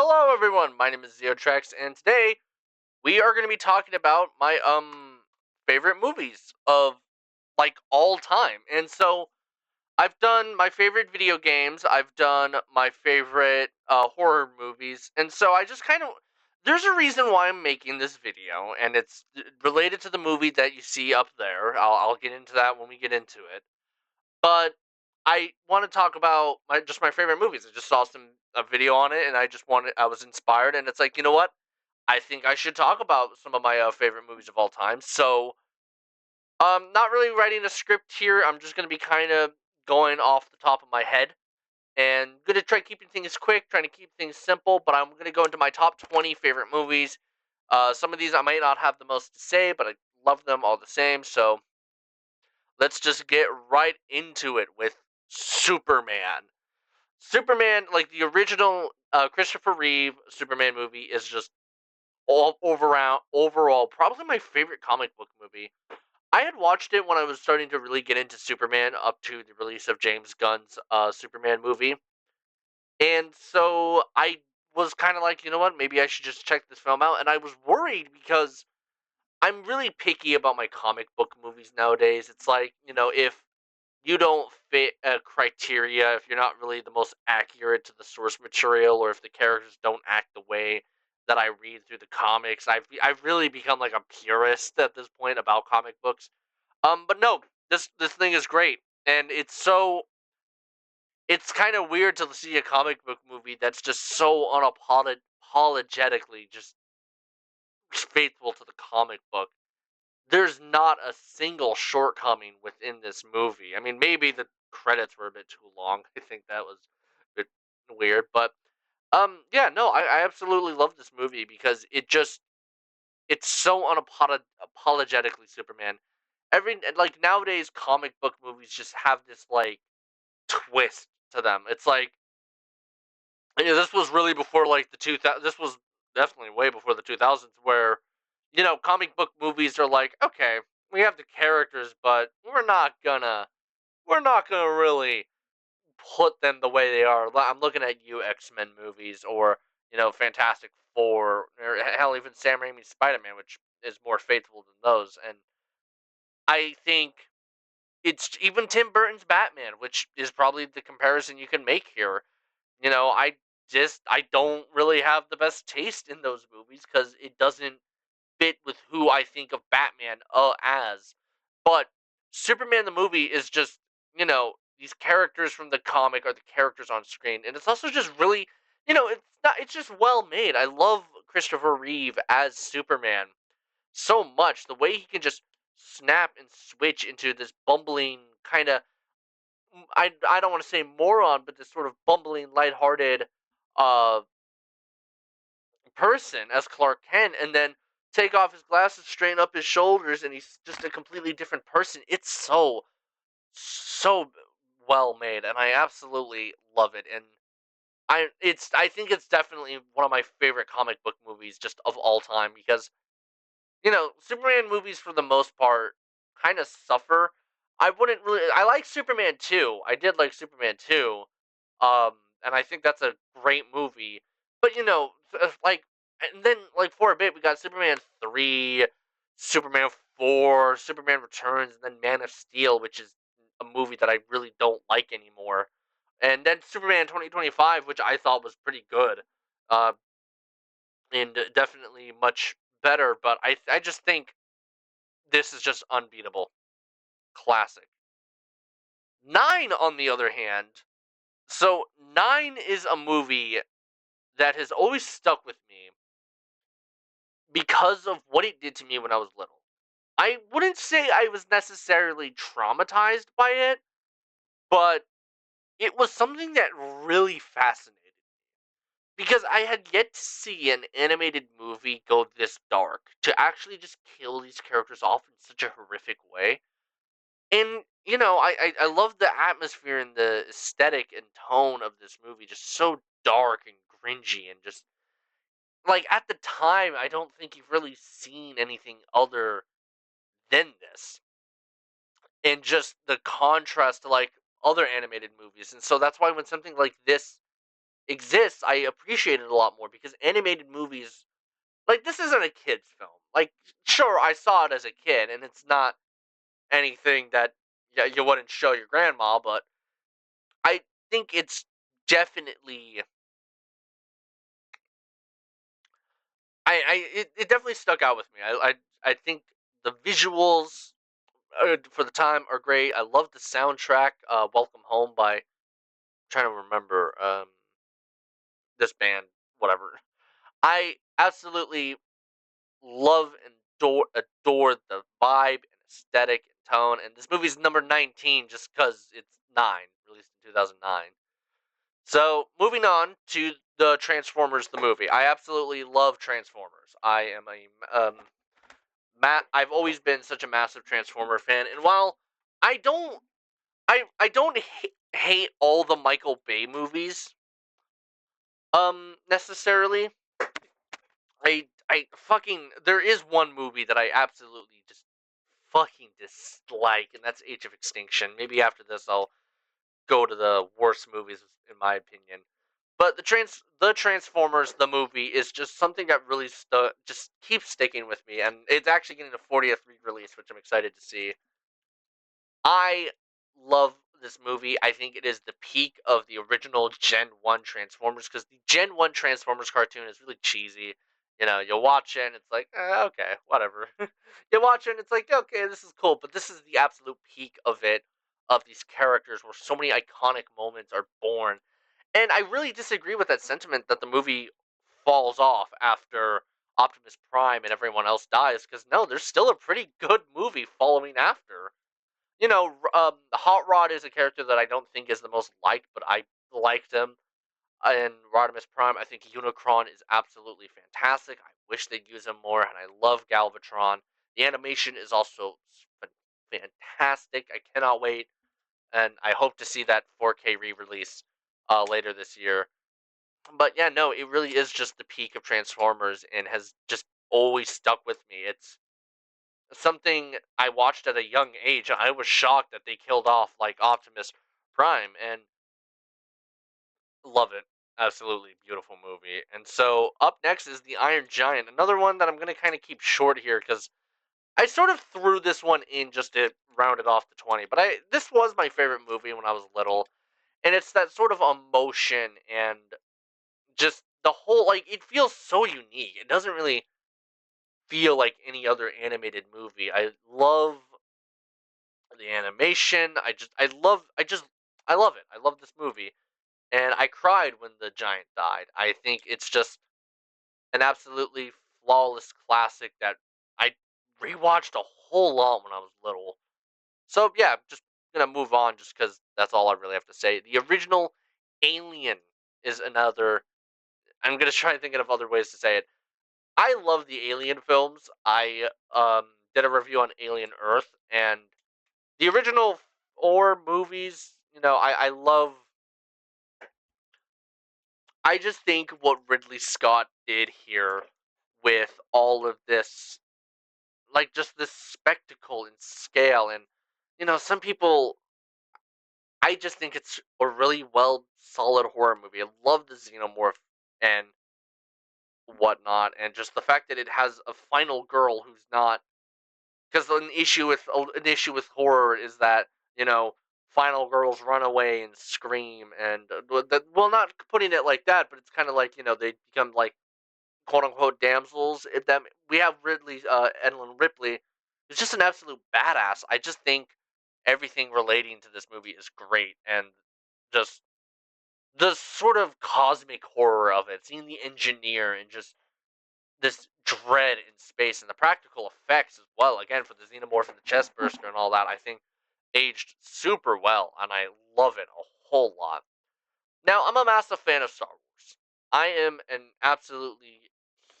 Hello, everyone. My name is Zeotrex, and today we are going to be talking about my favorite movies of all time. And so I've done my favorite video games. I've done my favorite horror movies, and so I just kind of there's a reason why I'm making this video, and it's related to the movie that you see up there. I'll get into that when we get into it. But I want to talk about my favorite movies. I just saw a video on it, and I was inspired, and it's like, you know what? I think I should talk about some of my favorite movies of all time. So, not really writing a script here. I'm just gonna be kind of going off the top of my head, and gonna try keeping things quick, trying to keep things simple. But I'm gonna go into my top 20 favorite movies. Some of these I might not have the most to say, but I love them all the same. So let's just get right into it with Superman. Superman, like the original Christopher Reeve Superman movie, is just overall probably my favorite comic book movie. I had watched it when I was starting to really get into Superman, up to the release of James Gunn's Superman movie, and so I was kind of like, you know what, maybe I should just check this film out. And I was worried because I'm really picky about my comic book movies nowadays. It's like, if you don't fit a criteria, if you're not really the most accurate to the source material, or if the characters don't act the way that I read through the comics, I've really become like a purist at this point about comic books. But no, this thing is great, and it's kind of weird to see a comic book movie that's just so unapologetically just faithful to the comic book. There's not a single shortcoming within this movie. I mean, maybe the credits were a bit too long. I think that was a bit weird, but yeah, no, I absolutely love this movie because it's so unapologetically Superman. Like nowadays, comic book movies just have this like twist to them. It's like, this was really before like the 2000. This was definitely way before the 2000s, where comic book movies are like, okay, we have the characters, but we're not gonna really put them the way they are. I'm looking at you, X-Men movies, or Fantastic Four, or hell, even Sam Raimi's Spider-Man, which is more faithful than those. And I think it's even Tim Burton's Batman, which is probably the comparison you can make here. I don't really have the best taste in those movies because it doesn't fit with who I think of Batman as. But Superman the movie is just, these characters from the comic are the characters on screen, and it's also just really, it's just well made. I love Christopher Reeve as Superman so much. The way he can just snap and switch into this bumbling kind of, I don't want to say moron, but this sort of bumbling, lighthearted uh person as Clark Kent, and then take off his glasses, straighten up his shoulders, and he's just a completely different person. It's so well made, and I absolutely love it. And I think it's definitely one of my favorite comic book movies just of all time, because Superman movies for the most part kind of suffer. I like Superman 2. I did like Superman 2. Um and I think that's a great movie. But like, and then like for a bit we got Superman 3, Superman 4, Superman Returns, and then Man of Steel, which is a movie that I really don't like anymore. And then Superman 2025, which I thought was pretty good. Uh and definitely much better, but I just think this is just unbeatable. Classic. Nine, on the other hand, so Nine is a movie that has always stuck with me because of what it did to me when I was little. I wouldn't say I was necessarily traumatized by it, but it was something that really fascinated me. Because I had yet to see an animated movie go this dark, to actually just kill these characters off in such a horrific way. And I love the atmosphere and the aesthetic and tone of this movie, just so dark and cringy, and just like at the time, I don't think you've really seen anything other than this, and just the contrast to like other animated movies. And so that's why when something like this exists, I appreciate it a lot more because animated movies, like, this isn't a kid's film. Like, sure, I saw it as a kid, and it's not anything that, yeah, you wouldn't show your grandma, but I think it's definitely, it definitely stuck out with me. I think the visuals for the time are great. I love the soundtrack. Welcome Home by, I'm trying to remember this band, whatever. I absolutely love and adore the vibe and aesthetic and tone. And this movie's number 19 just because it's 9, released in 2009. So, moving on to the Transformers the movie. I absolutely love Transformers. I am a I've always been such a massive Transformer fan, and while I don't I don't hate all the Michael Bay movies necessarily. I fucking, there is one movie that I absolutely just fucking dislike, and that's Age of Extinction. Maybe after this I'll go to the worst movies in my opinion. But the Transformers the movie is just something that really just keeps sticking with me, and it's actually getting a 40th re-release, which I'm excited to see. I love this movie. I think it is the peak of the original Gen 1 Transformers because the Gen 1 Transformers cartoon is really cheesy. You know, you'll watch it and it's like, okay, whatever. You watch it and it's like, okay, this is cool, but this is the absolute peak of it, of these characters where so many iconic moments are born. And I really disagree with that sentiment that the movie falls off after Optimus Prime and everyone else dies because no, there's still a pretty good movie following after. Hot Rod is a character that I don't think is the most liked, but I liked him. And Rodimus Prime, I think Unicron is absolutely fantastic. I wish they'd use him more, and I love Galvatron. The animation is also fantastic. I cannot wait, and I hope to see that 4K re-release later this year. But yeah, no, it really is just the peak of Transformers, and has just always stuck with me. It's something I watched at a young age. I was shocked that they killed off like Optimus Prime, and love it. Absolutely beautiful movie. And so up next is the Iron Giant, another one that I'm gonna kind of keep short here because I sort of threw this one in just to round it off to 20. But this was my favorite movie when I was little, and it's that sort of emotion and just the whole, like, it feels so unique. It doesn't really feel like any other animated movie. I love the animation. I love it. I love this movie, and I cried when the giant died. I think it's just an absolutely flawless classic that I rewatched a whole lot when I was little. So yeah, just gonna move on just because that's all I really have to say. The original Alien is another. I'm gonna try and think of other ways to say it. I love the Alien films. I did a review on Alien Earth, and the original 4 movies, I love. I just think what Ridley Scott did here with all of this, like, just this spectacle and scale, and some people, I just think it's a really well, solid horror movie. I love the xenomorph and whatnot, and just the fact that it has a final girl who's not, because an issue with horror is that final girls run away and scream, and well, not putting it like that, but it's kind of like they become like quote unquote damsels. That we have Ellen Ripley, who's just an absolute badass. I just think everything relating to this movie is great, and just the sort of cosmic horror of it, seeing the engineer and just this dread in space, and the practical effects as well. Again, for the xenomorph and the chest burster and all that, I think aged super well, and I love it a whole lot. Now, I'm a massive fan of Star Wars. I am an absolutely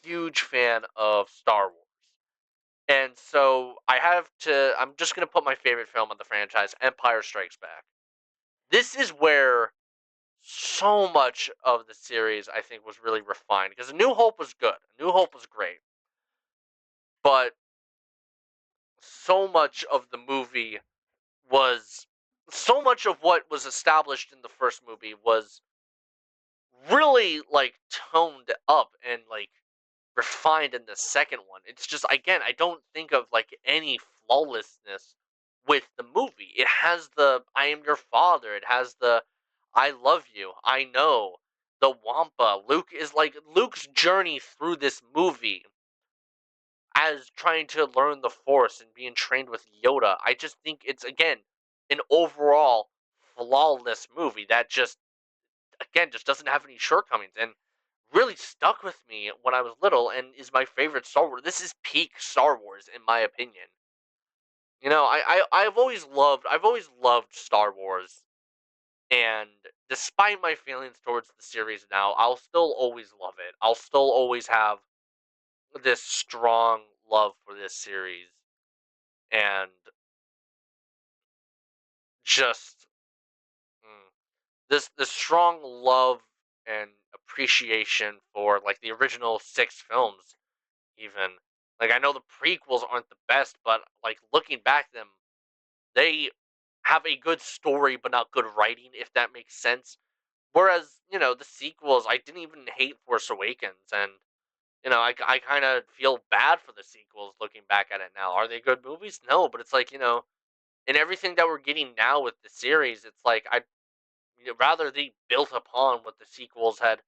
huge fan of Star Wars. And so I'm just going to put my favorite film of the franchise, Empire Strikes Back. This is where so much of the series I think was really refined because A New Hope was good. A New Hope was great. But so much of the movie was so much of what was established in the first movie was really like toned up and like refined in the second one. It's just again, I don't think of like any flawlessness with the movie. It has the "I am your father." It has the "I love you." I know the Wampa. Luke's journey through this movie as trying to learn the Force and being trained with Yoda. I just think it's again an overall flawless movie that just again just doesn't have any shortcomings and really stuck with me when I was little and is my favorite Star Wars. This is peak Star Wars in my opinion. You know, I've always loved Star Wars, and despite my feelings towards the series now, I'll still always love it. I'll still always have this strong love for this series and just this strong love and appreciation for like the original 6 films even. Like I know the prequels aren't the best, but like looking back them, they have a good story but not good writing, if that makes sense. Whereas, the sequels, I didn't even hate Force Awakens, and I kind of feel bad for the sequels looking back at it now. Are they good movies? No, but it's like, in everything that we're getting now with the series, it's like I'd rather they built upon what the sequels had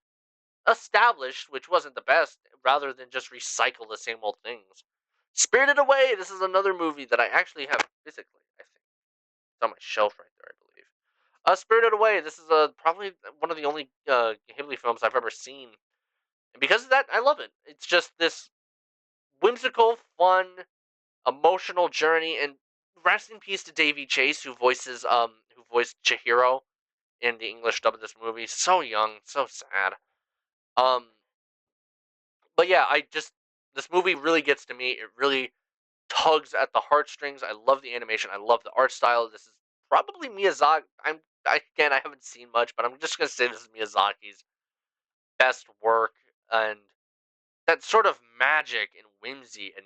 established, which wasn't the best, rather than just recycle the same old things. Spirited Away, this is another movie that I actually have physically, I think. It's on my shelf right there, I believe. Spirited Away, this is probably one of the only Ghibli films I've ever seen. And because of that, I love it. It's just this whimsical, fun, emotional journey, and rest in peace to Davy Chase, who voiced Chihiro in the English dub of this movie. So young, so sad. Um, but yeah, this movie really gets to me. It really tugs at the heartstrings. I love the animation. I love the art style. This is probably Miyazaki. I haven't seen much, but I'm just gonna say this is Miyazaki's best work, and that sort of magic and whimsy, and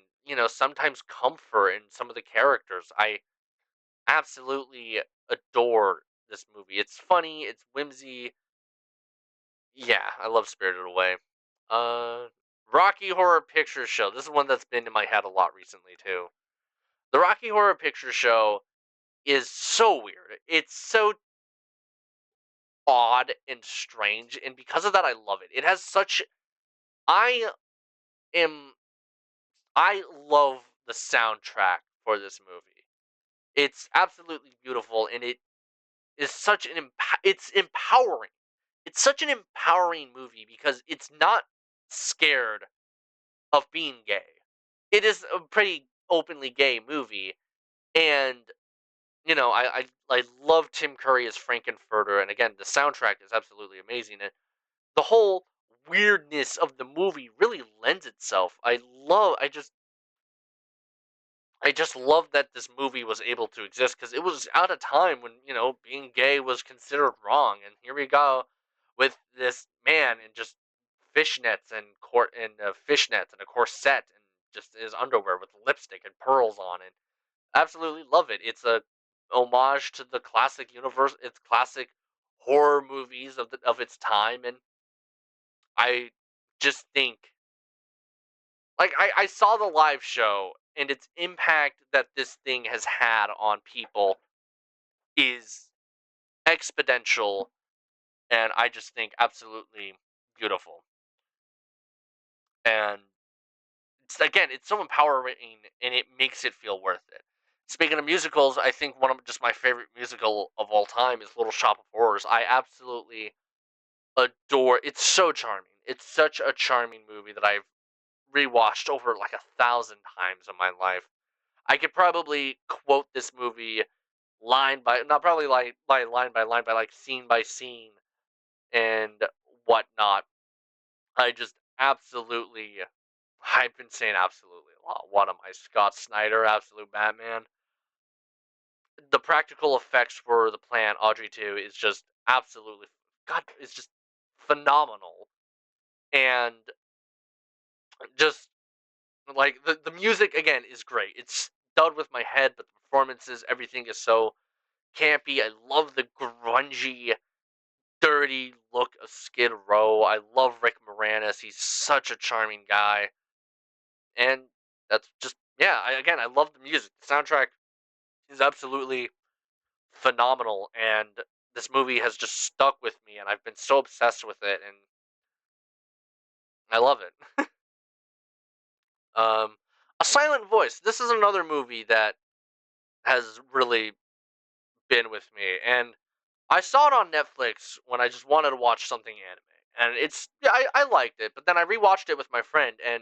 sometimes comfort in some of the characters. I absolutely adore this movie. It's funny. It's whimsy. Yeah, I love Spirited Away. Uh, Rocky Horror Picture Show. This is one that's been in my head a lot recently too. The Rocky Horror Picture Show is so weird. It's so odd and strange, and because of that, I love it. It has such. I am. I love the soundtrack for this movie. It's absolutely beautiful, and it is such an. It's empowering. It's such an empowering movie because it's not scared of being gay. It is a pretty openly gay movie, and I love Tim Curry as Frankenfurter, and again, the soundtrack is absolutely amazing, and the whole weirdness of the movie really lends itself. I just love that this movie was able to exist because it was at a time when being gay was considered wrong, and here we go with this man in just fishnets and a corset and just his underwear with lipstick and pearls on, and absolutely love it. It's a homage to the classic universe. It's classic horror movies of its time, and I just think like I saw the live show and its impact that this thing has had on people is exponential, and I just think absolutely beautiful. And it's so empowering and it makes it feel worth it. Speaking of musicals, I think one of just my favorite musical of all time is Little Shop of Horrors. I absolutely adore. It's so charming. It's such a charming movie that I've rewatched over like 1,000 times in my life. I could probably quote this movie line by not probably like by line by like scene by scene and whatnot. I just absolutely I've been saying absolutely a lot. What am I, Scott Snyder, absolute Batman? The practical effects for the Plant Audrey 2 is just absolutely God. It's just phenomenal, and just like the music again is great. It's done with my head, but the performances, everything is so campy. I love the grungy dirty look of Skid Row. I love Rick Moranis. He's such a charming guy. And that's just, yeah, again, I love the music. The soundtrack is absolutely phenomenal. And this movie has just stuck with me. And I've been so obsessed with it. And I love it. um, A Silent Voice. This is another movie that has really been with me. And I saw it on Netflix when I just wanted to watch something anime. And yeah, I liked it, but then I rewatched it with my friend, and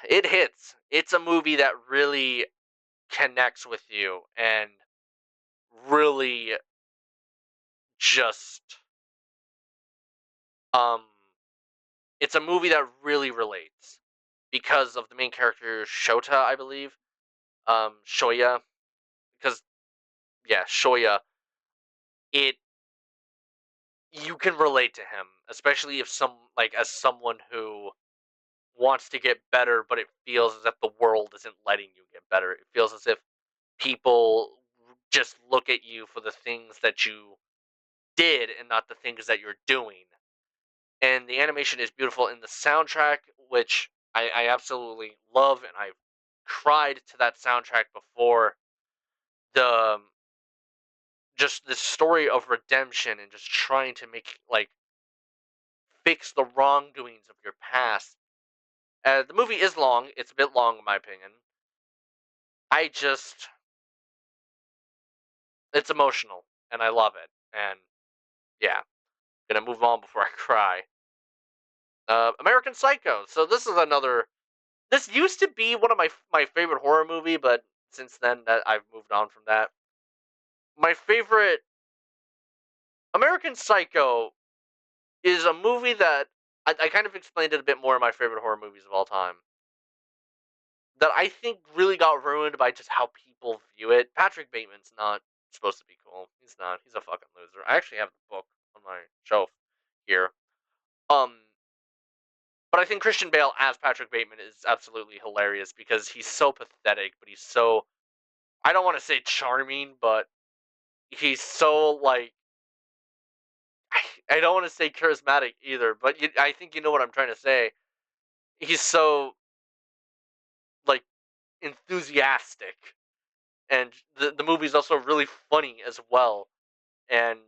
it hits. It's a movie that really connects with you, and really just, um, it's a movie that really relates because of the main character, Shota, I believe. Shoya. Because, yeah, Shoya, it, you can relate to him, especially if as someone who wants to get better, but it feels as if the world isn't letting you get better. It feels as if people just look at you for the things that you did and not the things that you're doing. And the animation is beautiful in the soundtrack, which I absolutely love, and I've cried to that soundtrack before. The Just the story of redemption and just trying to fix the wrongdoings of your past. The movie is long; it's a bit long in my opinion. I just It's emotional, and I love it. And yeah, gonna move on before I cry. American Psycho. So this is another. This used to be one of my favorite horror movie, but since then that I've moved on from that. My favorite American Psycho is a movie that I kind of explained it a bit more in my favorite horror movies of all time. That I think really got ruined by just how people view it. Patrick Bateman's not supposed to be cool. He's not. He's a fucking loser. I actually have the book on my shelf here. Um, but I think Christian Bale as Patrick Bateman is absolutely hilarious because he's so pathetic, but he's so, I don't want to say charming, but he's so I don't want to say charismatic either, but I think you know what I'm trying to say. He's so like enthusiastic, and the movie's also really funny as well. And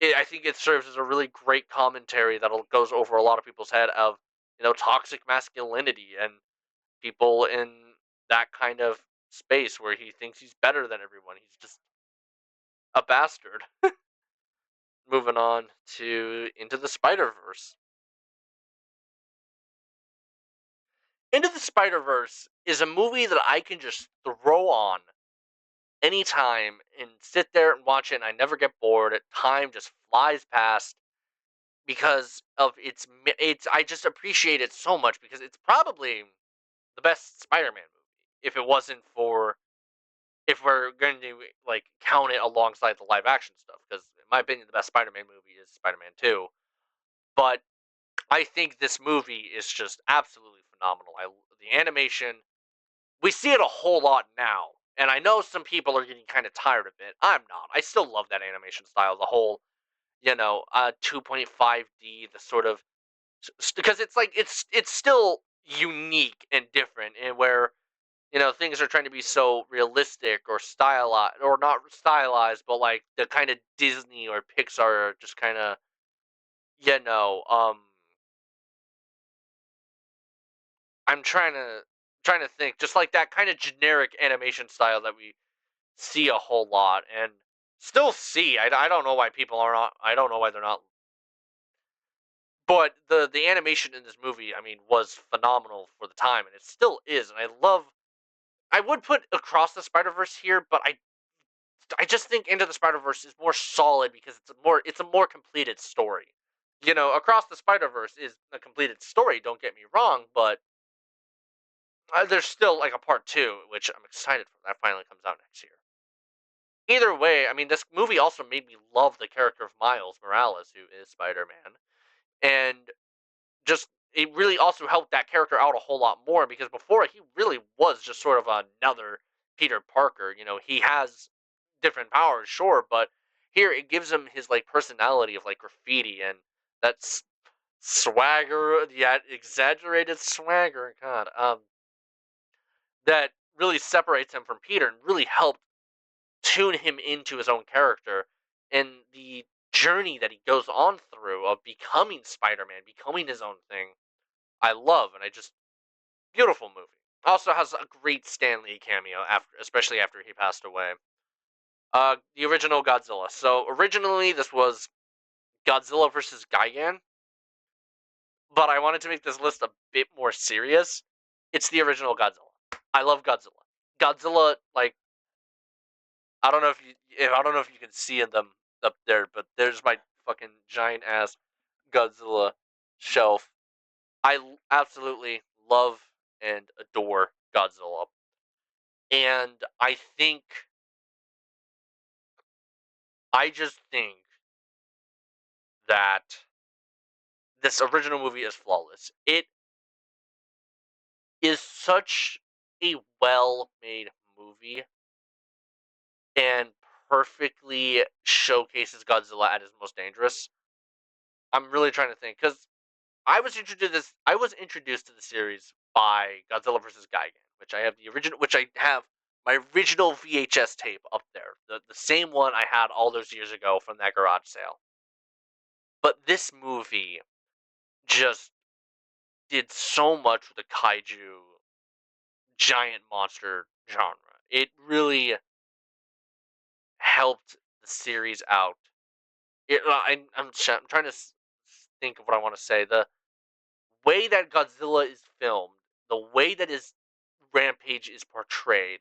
I think it serves as a really great commentary that goes over a lot of people's head of toxic masculinity and people in that kind of space where he thinks he's better than everyone. He's just a bastard. Moving on to Into the Spider-Verse. Into the Spider-Verse is a movie that I can just throw on anytime and sit there and watch it, and I never get bored. Time just flies past because of its I just appreciate it so much because it's probably the best Spider-Man movie. If we're going to count it alongside the live action stuff, because in my opinion the best Spider-Man movie is Spider-Man 2. But I think this movie is just absolutely phenomenal. The animation, we see it a whole lot now, and I know some people are getting kind of tired of it. I'm not. I still love that animation style, the whole 2.5D, the sort of, because it's still unique and different, and where things are trying to be so realistic or stylized, or not stylized, but like the kind of Disney or Pixar are just kind of, you know, um, I'm trying to think, just like that kind of generic animation style that we see a whole lot and still see. I don't know why people are not. I don't know why they're not. But the animation in this movie, I mean, was phenomenal for the time, and it still is. And I love. I would put Across the Spider Verse here, but I just think Into the Spider Verse is more solid because it's a more completed story. Across the Spider Verse is a completed story. Don't get me wrong, but there's still like a part two, which I'm excited for. That finally comes out next year. Either way, I mean, this movie also made me love the character of Miles Morales, who is Spider Man, and just it really also helped that character out a whole lot more because before he really was just sort of another Peter Parker. He has different powers, sure, but Here, it gives him his like personality of like graffiti and that's swagger, yet exaggerated swagger. God, that really separates him from Peter and really helped tune him into his own character and the journey that he goes on through of becoming Spider-Man, becoming his own thing. I love, and I just beautiful movie. Also has a great Stan Lee cameo after, especially after he passed away. The original Godzilla. So originally this was Godzilla versus Gigan, but I wanted to make this list a bit more serious. It's the original Godzilla. I love Godzilla. Godzilla, like I don't know if you can see them up there, but there's my fucking giant ass Godzilla shelf. Absolutely love and adore Godzilla, and I just think that this original movie is flawless. It is such a well-made movie and perfectly showcases Godzilla at his most dangerous. I'm really trying to think because I was introduced to the series by Godzilla vs. Gigan, which I have the original, which I have my original VHS tape up there, the same one I had all those years ago from that garage sale. But this movie just did so much with the kaiju giant monster genre. It really helped the series out. I'm trying to think of what I want to say. The way that Godzilla is filmed, the way that his rampage is portrayed,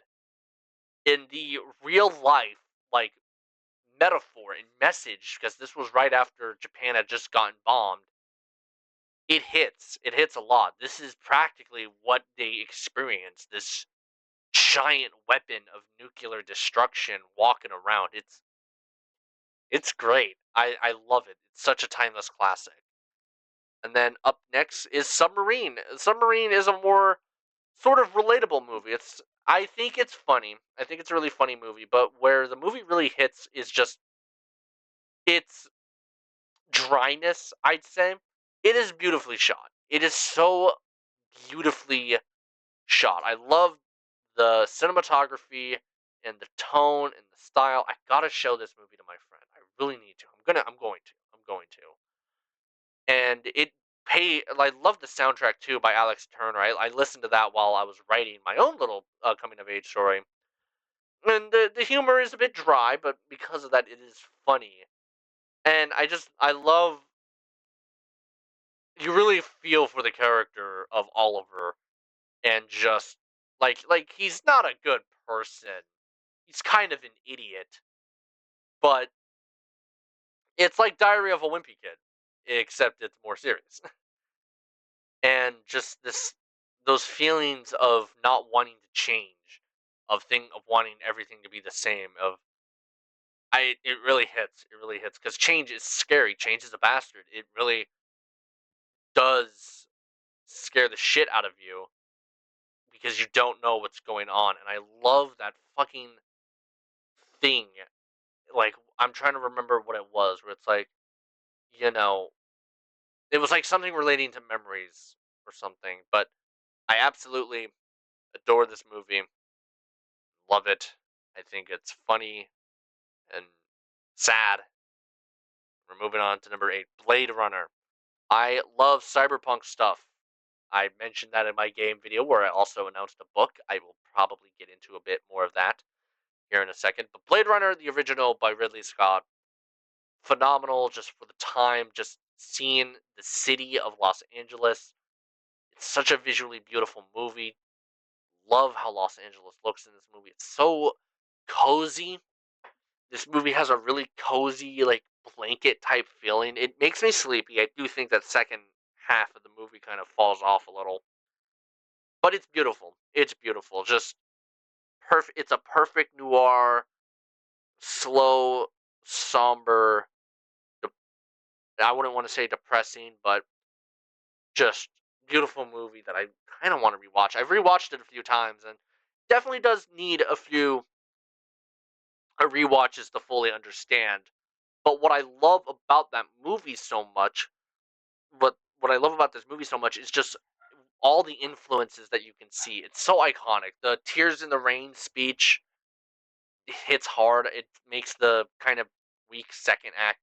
in the real life, like metaphor and message, because this was right after Japan had just gotten bombed. It hits. It hits a lot. This is practically what they experienced. This giant weapon of nuclear destruction walking around. It's great. I love it. It's such a timeless classic. And then up next is Submarine. Submarine is a more sort of relatable movie. I think it's funny. I think it's a really funny movie, but where the movie really hits is just its dryness, I'd say. It is beautifully shot. It is so beautifully shot. I love the cinematography and the tone and the style. I gotta show this movie to my friend. I really need to. I'm going to. And I love the soundtrack too by Alex Turner. I listened to that while I was writing my own little coming of age story. And the humor is a bit dry, but because of that, it is funny. And I love. You really feel for the character of Oliver, and just like he's not a good person. He's kind of an idiot, but it's like Diary of a Wimpy Kid, except it's more serious. And just those feelings of not wanting to change, of wanting everything to be the same. It really hits. It really hits because change is scary. Change is a bastard. It really does scare the shit out of you because you don't know what's going on. And I love that fucking thing. Like I'm trying to remember what it was, where it's like, you know, it was like something relating to memories or something. But I absolutely adore this movie. Love it. I think it's funny and sad. We're moving on to number 8, Blade Runner. I love cyberpunk stuff. I mentioned that in my game video where I also announced a book. I will probably get into a bit more of that here in a second. But Blade Runner, the original by Ridley Scott, phenomenal just for the time, just seeing the city of Los Angeles. It's such a visually beautiful movie. Love how Los Angeles looks in this movie. It's so cozy. This movie has a really cozy, like, blanket type feeling. It makes me sleepy. I do think that second half of the movie kind of falls off a little. But it's beautiful. It's beautiful. Just perfect. It's a perfect noir, slow, somber. I wouldn't want to say depressing, but just beautiful movie that I kind of want to rewatch. I've rewatched it a few times and definitely does need a few rewatches to fully understand But what I love about that movie so much, what I love about this movie so much is just all the influences that you can see. It's so iconic. The Tears in the Rain speech hits hard. It makes the kind of weak second act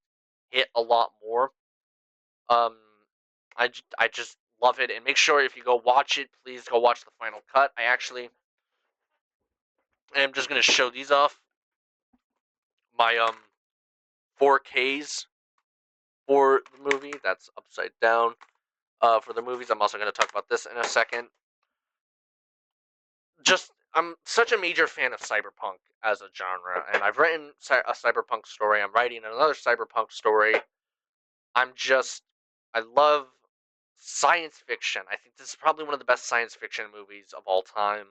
hit a lot more. Um, I just love it. And make sure if you go watch it, please go watch the final cut. I actually am just gonna show these off. My 4Ks for the movie. That's upside down. For the movies, I'm also gonna talk about this in a second. Just I'm such a major fan of cyberpunk as a genre, and I've written a cyberpunk story. I'm writing another cyberpunk story. I'm just I love science fiction. I think this is probably one of the best science fiction movies of all time.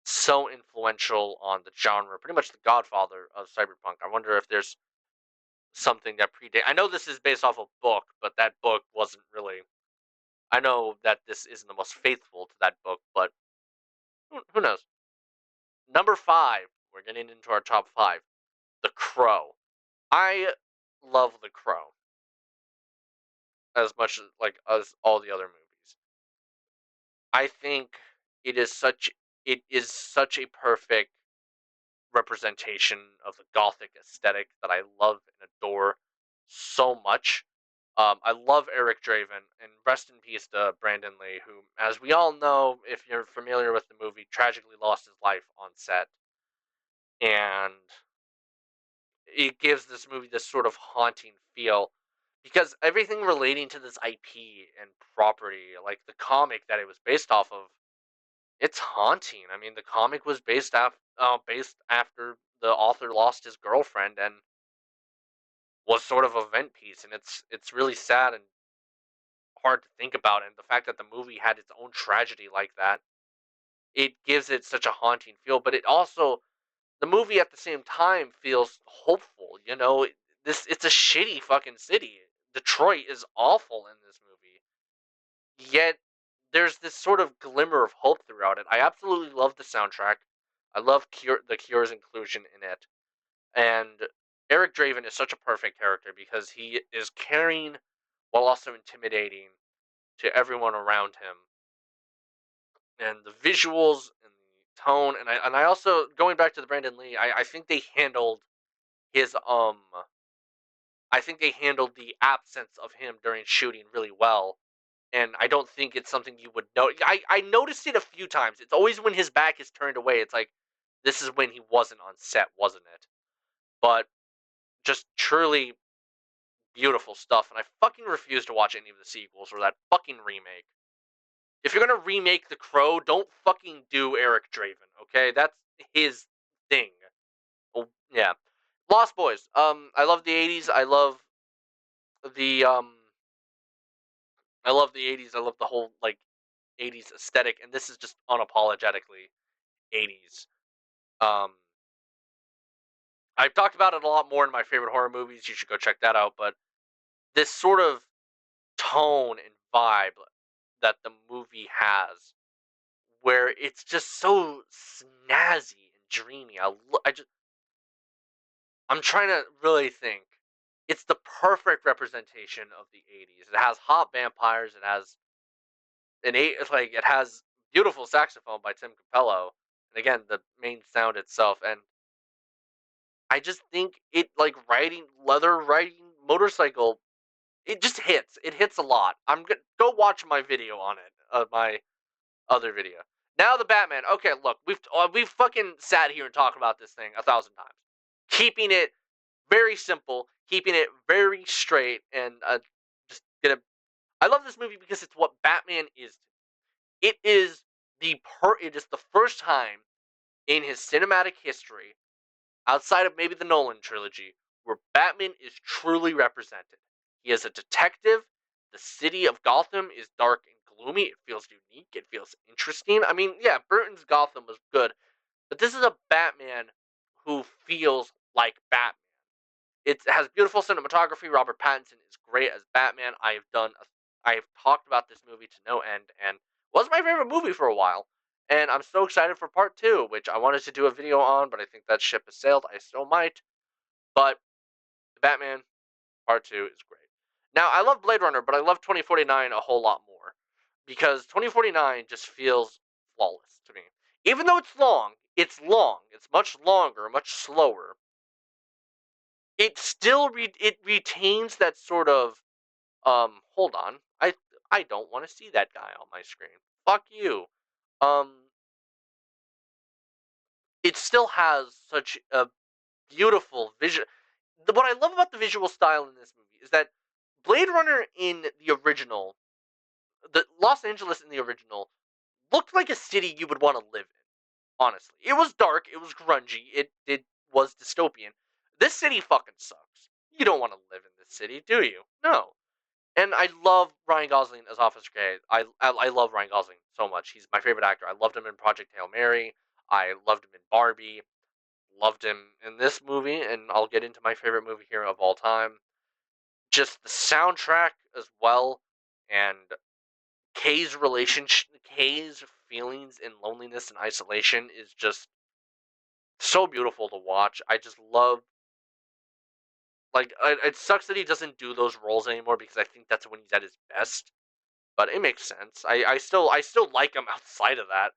So influential on the genre, pretty much the godfather of cyberpunk. I wonder if there's something that predate. I know this is based off a book, but that book wasn't really. I know that this isn't the most faithful to that book, but who knows? Number 5, we're getting into our top 5. The Crow. I love The Crow as much as all the other movies. I think it is such a perfect representation of the gothic aesthetic that I love and adore so much. I love Eric Draven, and rest in peace to Brandon Lee, who, as we all know, if you're familiar with the movie, tragically lost his life on set. And it gives this movie this sort of haunting feel because everything relating to this IP and property, like the comic that it was based off of, it's haunting. I mean, the comic was based after the author lost his girlfriend and was sort of a vent piece, and it's really sad and hard to think about. And the fact that the movie had its own tragedy like that, it gives it such a haunting feel. But it also the movie at the same time feels hopeful. You know, it's a shitty fucking city. Detroit is awful in this movie, yet there's this sort of glimmer of hope throughout it. I absolutely love the soundtrack. I love the Cure's inclusion in it, and Eric Draven is such a perfect character because he is caring while also intimidating to everyone around him, and the visuals and the tone, and I also going back to the Brandon Lee, I think they handled his I think they handled the absence of him during shooting really well. And I don't think it's something you would know. I noticed it a few times. It's always when his back is turned away. It's like this is when he wasn't on set, wasn't it? But just truly beautiful stuff. And I fucking refuse to watch any of the sequels or that fucking remake. If you're gonna remake The Crow, don't fucking do Eric Draven. Okay, that's his thing. Oh yeah, Lost Boys. I love the '80s. The um, I love the '80s. I love the whole like '80s aesthetic, and this is just unapologetically '80s. Um, I've talked about it a lot more in my favorite horror movies. You should go check that out. But this sort of tone and vibe that the movie has, where it's just so snazzy and dreamy. I'm trying to really think. It's the perfect representation of the '80s. It has hot vampires. It has it has beautiful saxophone by Tim Capello, and again the main sound itself. And I just think it like riding motorcycle. It just hits. It hits a lot. I'm gonna go watch my video on it. My other video. Now the Batman. Okay, look, we've fucking sat here and talked about this thing 1,000 times. Keeping it very simple, keeping it very straight, and just gonna. I love this movie because it's what Batman is. It is It is the first time in his cinematic history, outside of maybe the Nolan trilogy, where Batman is truly represented. He is a detective. The city of Gotham is dark and gloomy. It feels unique. It feels interesting. I mean, yeah, Burton's Gotham was good, but this is a Batman who feels like Batman. It has beautiful cinematography. Robert Pattinson is great as Batman. I have talked about this movie to no end, and was my favorite movie for a while. And I'm so excited for part 2, which I wanted to do a video on, but I think that ship has sailed. I still might, but The Batman Part 2 is great. Now, I love Blade Runner, but I love 2049 a whole lot more. Because 2049 just feels flawless to me. Even though it's long. It's long. It's much longer, much slower. It still it retains that sort of hold on. I don't want to see that guy on my screen. Fuck you. Um it still has such a beautiful vision. What I love about the visual style in this movie is that Blade Runner in the original, the Los Angeles in the original, looked like a city you would want to live in. Honestly, it was dark, it was grungy, it was dystopian. This city fucking sucks. You don't want to live in this city, do you? No. And I love Ryan Gosling as Officer K. I love Ryan Gosling so much. He's my favorite actor. I loved him in Project Hail Mary. I loved him in Barbie. Loved him in this movie, and I'll get into my favorite movie here of all time. Just the soundtrack as well, and Kay's relationship, Kay's feelings in loneliness and isolation is just so beautiful to watch. I just love. Like, it sucks that he doesn't do those roles anymore because I think that's when he's at his best. But it makes sense. I still like him outside of that,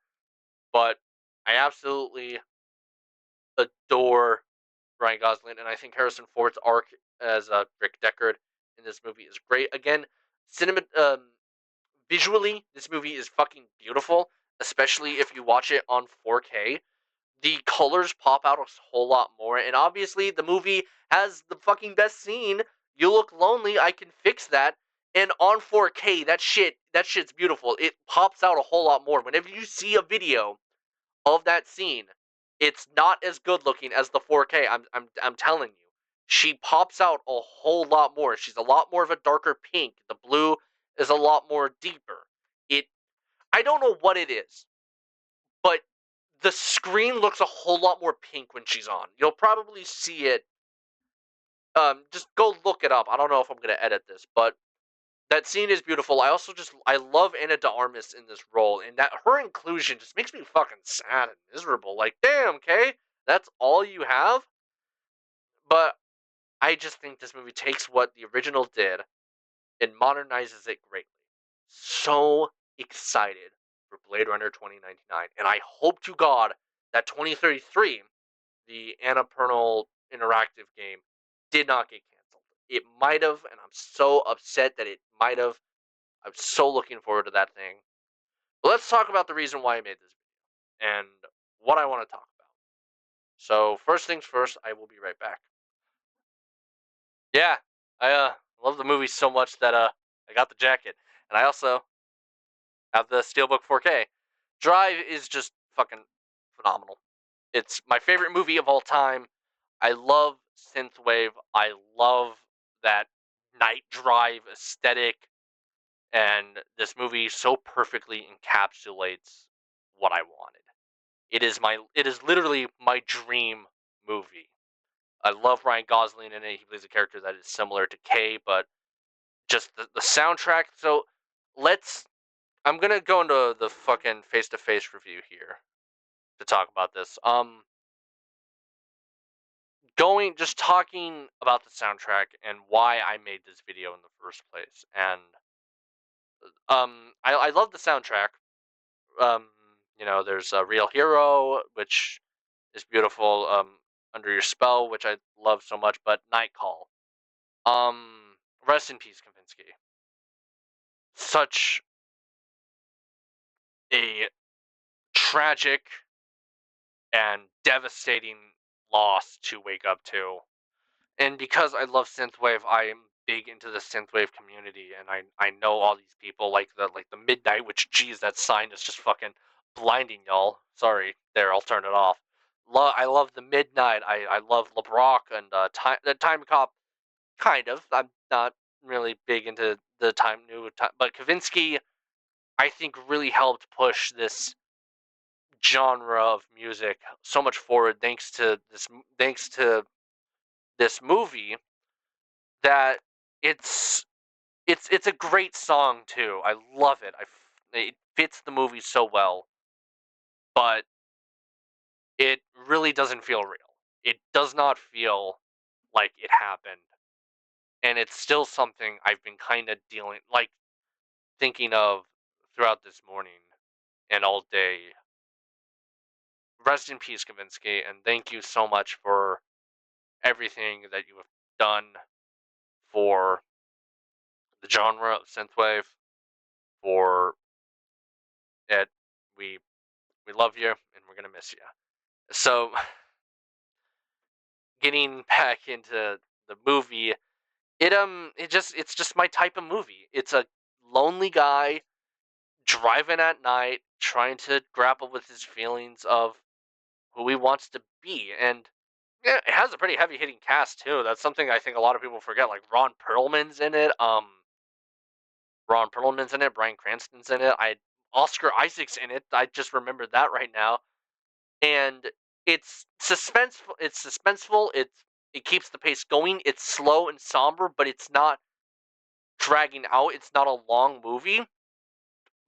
but I absolutely adore Ryan Gosling, and I think Harrison Ford's arc as Rick Deckard in this movie is great. Again, cinema visually, this movie is fucking beautiful, especially if you watch it on 4K. The colors pop out a whole lot more, and obviously the movie has the fucking best scene. You look lonely, I can fix that. And on 4K, that shit's beautiful. It pops out a whole lot more. Whenever you see a video of that scene, it's not as good looking as the 4K. I'm telling you. She pops out a whole lot more. She's a lot more of a darker pink. The blue is a lot more deeper. It I don't know what it is, but the screen looks a whole lot more pink when she's on. You'll probably see it. Just go look it up. I don't know if I'm gonna edit this, but that scene is beautiful. I love Anna de Armas in this role, and that her inclusion just makes me fucking sad and miserable. Like, damn, Kay, that's all you have. But I just think this movie takes what the original did and modernizes it greatly. So excited for Blade Runner 2099, and I hope to God that 2033, the Annapurnal interactive game, did not get canceled. It might have, and I'm so upset that it might have. I'm so looking forward to that thing. But let's talk about the reason why I made this video and what I want to talk about. So first things first, I will be right back. Yeah, I love the movie so much that I got the jacket, and I also have the Steelbook 4K. Drive is just fucking phenomenal. It's my favorite movie of all time. I love synthwave. I love that night drive aesthetic, and this movie so perfectly encapsulates what I wanted. It is literally my dream movie. I love Ryan Gosling in it. He plays a character that is similar to Kay, but just the soundtrack. So let's. I'm gonna go into the fucking face-to-face review here to talk about this. Just talking about the soundtrack and why I made this video in the first place. And I love the soundtrack. Um, there's a Real Hero, which is beautiful. Under Your Spell, which I love so much, but Night Call. Rest in peace, Kavinsky. Such a tragic and devastating loss to wake up to. And because I love synthwave, I am big into the synthwave community, and I know all these people like the Midnight, which geez, that sign is just fucking blinding, y'all. Sorry, there, I'll turn it off. I love the Midnight. I love LeBrock and Time Cop. Kind of. I'm not really big into the new time, but Kavinsky, I think, really helped push this genre of music so much forward thanks to this movie that it's it's a great song too. I love it. It fits the movie so well, but it really doesn't feel real. It does not feel like it happened and it's still something I've been kind of thinking of throughout this morning and all day. Rest in peace, Kavinsky, and thank you so much for everything that you have done for the genre of synthwave. For it, we we love you and we're gonna miss you. So, getting back into the movie, it's just my type of movie. It's a lonely guy driving at night, trying to grapple with his feelings of who he wants to be, and yeah, it has a pretty heavy hitting cast too. That's something I think a lot of people forget. Like Ron Perlman's in it. Bryan Cranston's in it. Oscar Isaac's in it. I just remembered that right now. And it's suspenseful. It keeps the pace going. It's slow and somber, but it's not dragging out. It's not a long movie.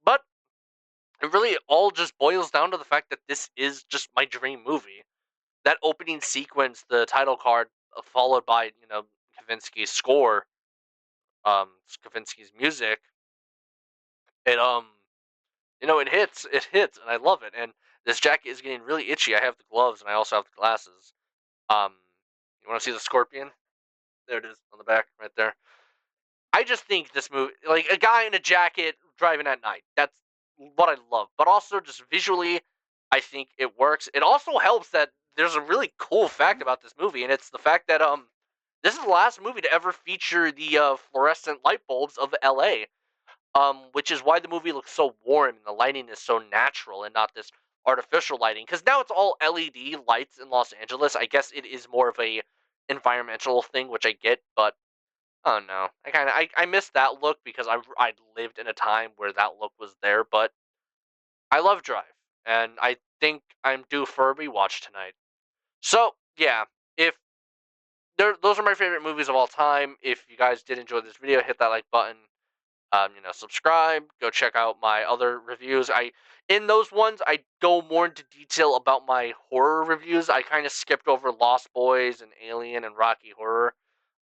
But it really all just boils down to the fact that this is just my dream movie. That opening sequence, the title card, followed by Kavinsky's score, Kavinsky's music. It it hits, and I love it. And this jacket is getting really itchy. I have the gloves, and I also have the glasses. Um, you want to see the scorpion? There it is on the back, right there. I just think this movie, like a guy in a jacket driving at night, that's what I love. But also, just visually, I think it works. It also helps that there's a really cool fact about this movie, and it's the fact that this is the last movie to ever feature the fluorescent light bulbs of LA. Which is why the movie looks so warm and the lighting is so natural and not this artificial lighting. Because now it's all LED lights in Los Angeles. I guess it is more of a environmental thing, which I get, but oh no, I miss that look because I lived in a time where that look was there. But I love Drive, and I think I'm due for a rewatch tonight. So yeah, if those are my favorite movies of all time. If you guys did enjoy this video, hit that like button. Subscribe. Go check out my other reviews. In those ones I go more into detail about my horror reviews. I kind of skipped over Lost Boys and Alien and Rocky Horror,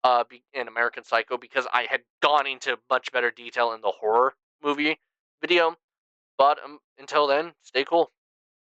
and American Psycho because I had gone into much better detail in the horror movie video. But until then, stay cool.